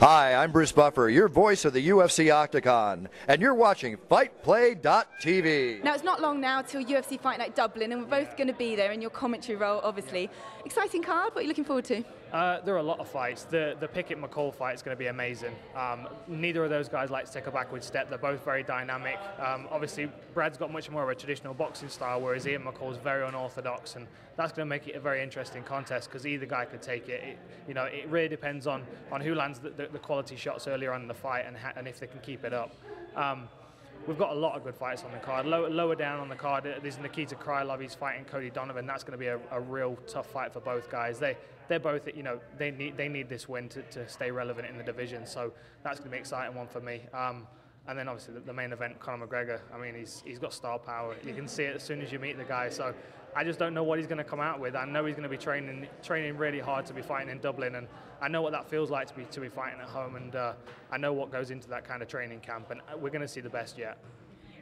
Hi, I'm Bruce Buffer, your voice of the UFC Octagon, and you're watching FightPlay.tv. Now, it's not long now till UFC Fight Night Dublin, and we're both going to be there in your commentary role, obviously. Exciting card. What are you looking forward to? There are a lot of fights. The Pickett-McCall fight is going to be amazing. Neither of those guys like to take a backward step. They're both very dynamic. Obviously, Brad's got much more of a traditional boxing style, whereas Ian McCall's very unorthodox, and that's going to make it a very interesting contest because either guy could take it. It really depends on who lands the quality shots earlier on in the fight and if they can keep it up. We've got a lot of good fights on the card. Lower down on the card, there's Nikita Krylov. He's fighting Cody Donovan. That's going to be a real tough fight for both guys. They're both, they need this win to stay relevant in the division. So that's going to be an exciting one for me. And then obviously the main event, Conor McGregor. I mean, he's got star power. You can see it as soon as you meet the guy. So I just don't know what he's going to come out with. I know he's going to be training really hard to be fighting in Dublin, and I know what that feels like to be fighting at home, and I know what goes into that kind of training camp, and we're going to see the best yet.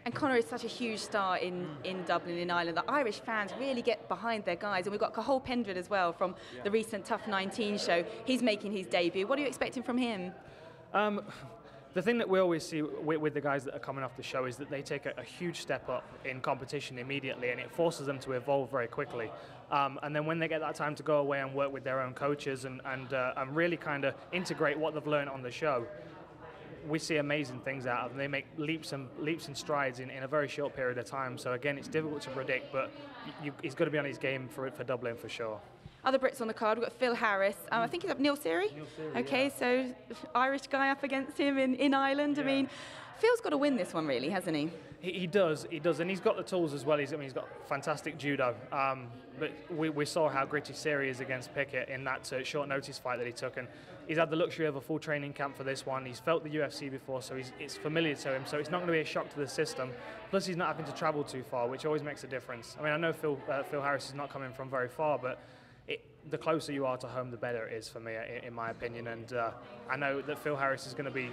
And Conor is such a huge star in Dublin, in Ireland. The Irish fans really get behind their guys. And we've got Cathal Pendred as well from the recent Tough 19 show. He's making his debut. What are you expecting from him? The thing that we always see with the guys that are coming off the show is that they take a huge step up in competition immediately, and it forces them to evolve very quickly. And then when they get that time to go away and work with their own coaches and really kind of integrate what they've learned on the show, we see amazing things out of them. They make leaps and strides in a very short period of time. So again, it's difficult to predict, but he's got to be on his game for Dublin for sure. Other Brits on the card, we've got Phil Harris. I think he's up Neil Seery. Okay, yeah. So Irish guy up against him in Ireland. Yeah. I mean, Phil's got to win this one, really, hasn't he? He does, and he's got the tools as well. He's got fantastic judo. But we saw how gritty Seery is against Pickett in that short notice fight that he took, and he's had the luxury of a full training camp for this one. He's felt the UFC before, so it's familiar to him. So it's not going to be a shock to the system. Plus, he's not having to travel too far, which always makes a difference. I mean, I know Phil Harris is not coming from very far, but the closer you are to home, the better it is for me, in my opinion. And I know that Phil Harris is going to be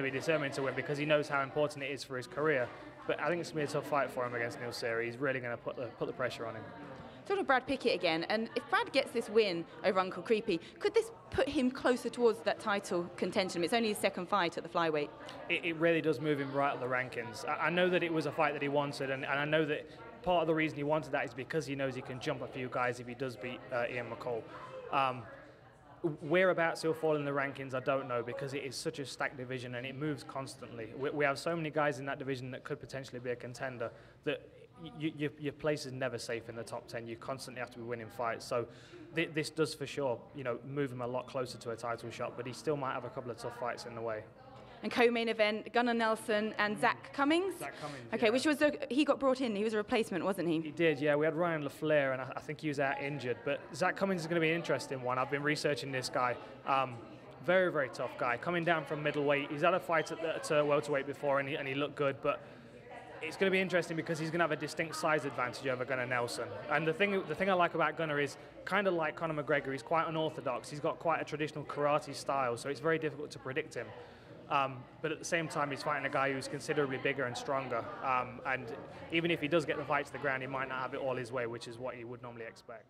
determined to win because he knows how important it is for his career. But I think it's going to be a tough fight for him against Neil Seery. He's really going to put the pressure on him. Talking of Brad Pickett again, and if Brad gets this win over Uncle Creepy, could this put him closer towards that title contention? It's only his second fight at the flyweight. It really does move him right up the rankings. I know that it was a fight that he wanted, and I know that part of the reason he wanted that is because he knows he can jump a few guys if he does beat Ian McCall. Whereabouts he'll fall in the rankings, I don't know, because it is such a stacked division and it moves constantly. We have so many guys in that division that could potentially be a contender that your place is never safe in the top 10. You constantly have to be winning fights. So this does for sure, move him a lot closer to a title shot, but he still might have a couple of tough fights in the way. And co-main event, Gunnar Nelson and Zach Cummings? Zach Cummings, okay, yeah. Which was, he got brought in, he was a replacement, wasn't he? He did, yeah. We had Ryan LaFleur, and I think he was out injured. But Zach Cummings is going to be an interesting one. I've been researching this guy. Very, very tough guy. Coming down from middleweight. He's had a fight at welterweight before, and he looked good. But it's going to be interesting because he's going to have a distinct size advantage over Gunnar Nelson. And the thing I like about Gunnar is, kind of like Conor McGregor, he's quite unorthodox. He's got quite a traditional karate style, so it's very difficult to predict him. But at the same time, he's fighting a guy who's considerably bigger and stronger. And even if he does get the fight to the ground, he might not have it all his way, which is what you would normally expect.